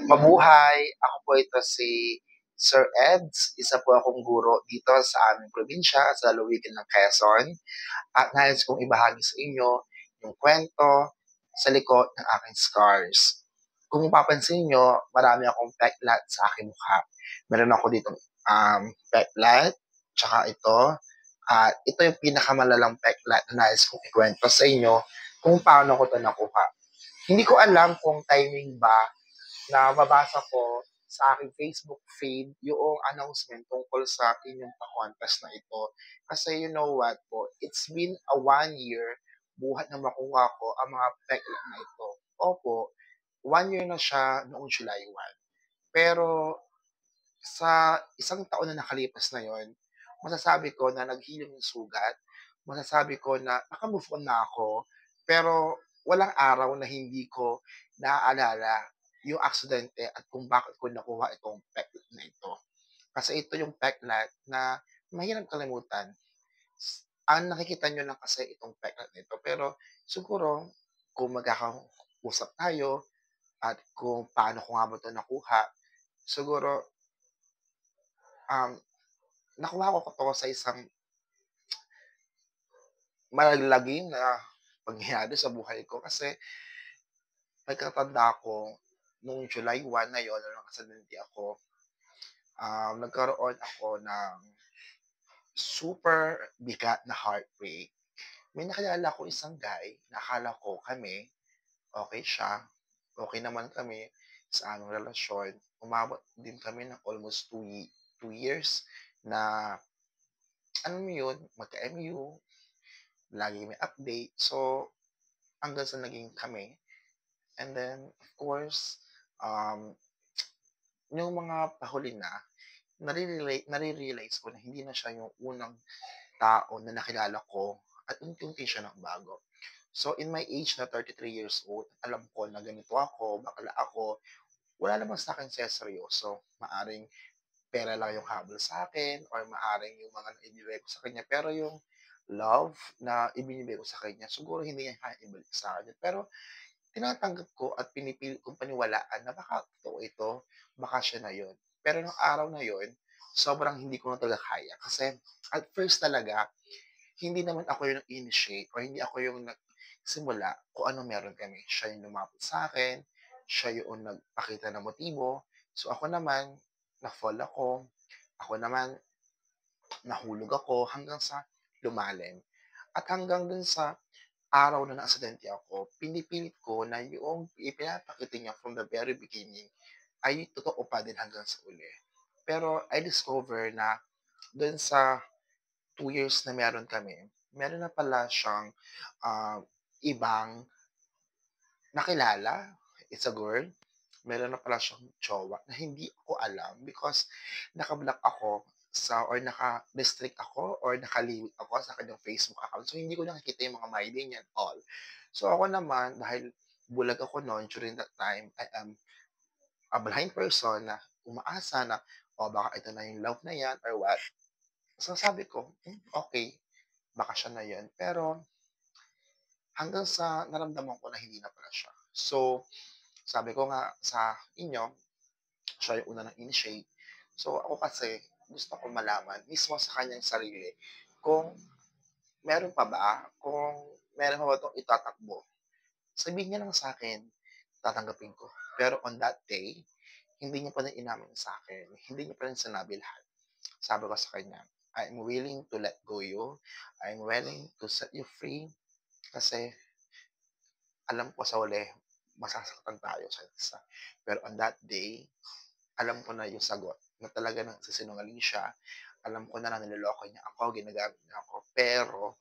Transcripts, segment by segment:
Mabuhay! Ako po ito si Sir Eds. Isa po akong guro dito sa aming probinsya, sa lalawigan ng Quezon. At nais kong ibahagi sa inyo yung kwento sa likod ng aking scars. Kung mapapansin nyo, marami akong peklat sa aking mukha. Meron ako dito peklat, tsaka ito. At ito yung pinakamalalang peklat na nais kong ikwento sa inyo kung paano ko ito nakuha. Hindi ko alam kung timing ba na mabasa ko sa aking Facebook feed yung announcement tungkol sa inyong pa-contest na ito. Kasi you know what po, it's been a 1 year buhat na makuha ko ang mga pekla na ito. Opo, 1 year na siya noong July 1. Pero sa isang taon na nakalipas na yon, masasabi ko na naghilom yung sugat, masasabi ko na nakamove on na ako, pero walang araw na hindi ko naaalala yung aksidente at kung bakit ko nakuha itong peklat na ito. Kasi ito yung peklat na mahirap kalimutan. Ang nakikita nyo lang kasi itong peklat na ito. Pero siguro, kung magkakausap tayo at kung paano ko nga ba ito nakuha, siguro, um, nakuha ko to sa isang malagim na pangyayari sa buhay ko kasi pagkatanda ko nung July 1 na yun, nung aksidente ako, nagkaroon ako ng super bigat na heartbreak. May nakilala ko isang guy, nakala ko kami, okay siya, okay naman kami sa aming relasyon. Umabot din kami ng almost 2 years na, ano mo yun, magka-MU, lagi may update. So, hanggang sa naging kami. And then, of course, um, yung mga pahuli na, nare-realize ko na hindi na siya yung unang tao na nakilala ko at unti-unti siya nagbago. So, in my age na 33 years old, alam ko na ganito ako, bakla ako, wala naman sa akin seryoso. Maaring pera lang yung habol sa akin or maaring yung mga naibibigay ko sa kanya. Pero yung love na ibinibigay ko sa kanya, siguro hindi niya kaya ibalik sa akin. Pero tinatanggap ko at pinipili kong paniwalaan na baka totoo ito, baka siya na yun. Pero nung araw na yun, sobrang hindi ko na talaga kaya. Kasi at first talaga, hindi naman ako yung initiate or hindi ako yung nagsimula kung ano meron kami. Siya yung lumapit sa akin, siya yung nagpakita ng motibo. So ako naman, na-fall ako naman, nahulog ako hanggang sa lumalim. At hanggang dun sa araw na na-aksidente ako, pinipilit ko na yung ipinapakita niya from the very beginning ay totoo pa din hanggang sa uli. Pero I discover na dun sa 2 years na meron kami, meron na pala siyang ah, ibang nakilala. It's a girl. Meron na pala siyang jowa na hindi ko alam because naka-block ako or naka-restrict ako or nakaliwit ako sa kanyang Facebook account. So, hindi ko nakikita yung mga my day niya and all. So, ako naman, dahil bulag ako noon during that time, I am a blind person na umaasa na, o baka ito na yung love na yan or what. So, sabi ko, okay, baka siya na yun. Pero, hanggang sa naramdaman ko na hindi na pala siya. So, sabi ko nga sa inyo, siya yung una ng initiate. So, ako kasi, gusto ko malaman mismo sa kanyang sarili kung meron pa ba, kung meron pa ba itong itatakbo. Sabihin niya lang sa akin, tatanggapin ko. Pero on that day, hindi niya pa rin inamin sa akin. Hindi niya pa rin sinabi lahat. Sabi ko sa kanya, I'm willing to let go you. I'm willing to set you free. Kasi alam ko sa uli, masasaktan tayo sa isa. Pero on that day, alam ko na yung sagot na talaga nagsisinungaling siya. Alam ko na niloloko niya ako, ginagamit niya ako. Pero,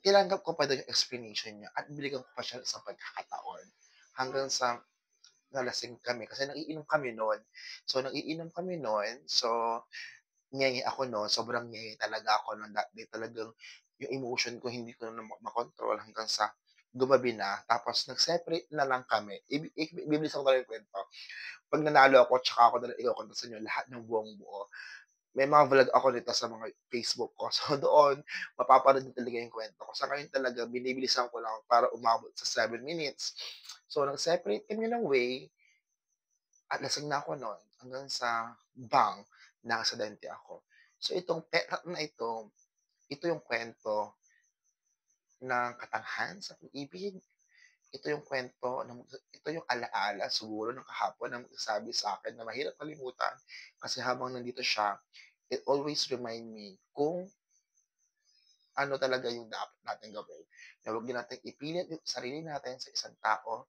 tinanggap ko pa din yung explanation niya at binigyan ko pa siya sa pagkakataon. Hanggang sa nalasing kami kasi nagiinom kami noon. So, nagiinom kami noon. So, ngenge ako noon. Sobrang ngenge talaga ako noon that day. Talagang yung emotion ko hindi ko na makontrol hanggang sa gumabi na. Tapos, nag-separate na lang kami. Bibilis ako talaga yung kwento. Pag nanalo ako, tsaka ako na ikukwento sa inyo lahat ng buong buo. may mga vlog ako nito sa mga Facebook ko. So, doon mapapanood mo talaga yung kwento ko. Sa ngayon talaga binibilisan ko lang para umabot sa 7 minutes. So, nag-separate kami ng way at lasing na ako nun hanggang sa bang, naaksidente ako. So, itong pet na ito yung kwento ng katangian sa pag-ibig. Ito yung kwento ng ito yung ala-ala siguro ng kahapon na magsasabi sa akin na mahirap kalimutan kasi habang nandito siya, it always remind me kung ano talaga yung dapat nating gawin. Na huwag din nating ipilit yung sarili natin sa isang tao,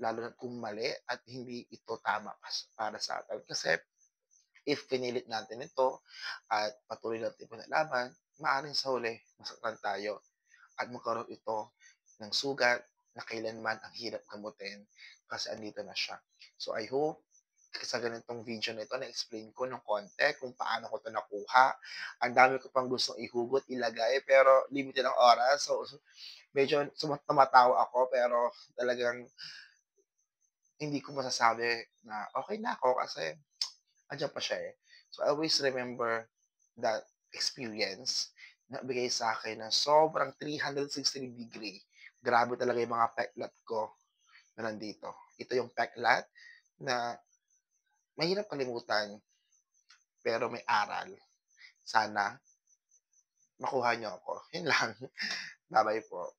lalo na kung mali at hindi ito tama para sa atin. Kasi if pinilit natin ito at patuloy natin pinaglaban, maaaring sa huli masaktan tayo at magkaroon ito ng sugat na kailanman ang hirap gamutin kasi andito na siya. So I hope sa ganitong video na ito na-explain ko ng konti kung paano ko 'to nakuha. Ang dami ko pang gustong ihugot, ilagay, pero limited ang oras. So medyo tumatawa ako pero talagang hindi ko masasabi na okey na ako kasi andiyan pa siya, eh. So I always remember that experience na bigay sa akin ng sobrang 360 degree. Grabe talaga yung mga peklat ko na nandito. Ito yung peklat na mahirap kalimutan, pero may aral. Sana makuha niyo ako. Yun lang. Ba-bye po.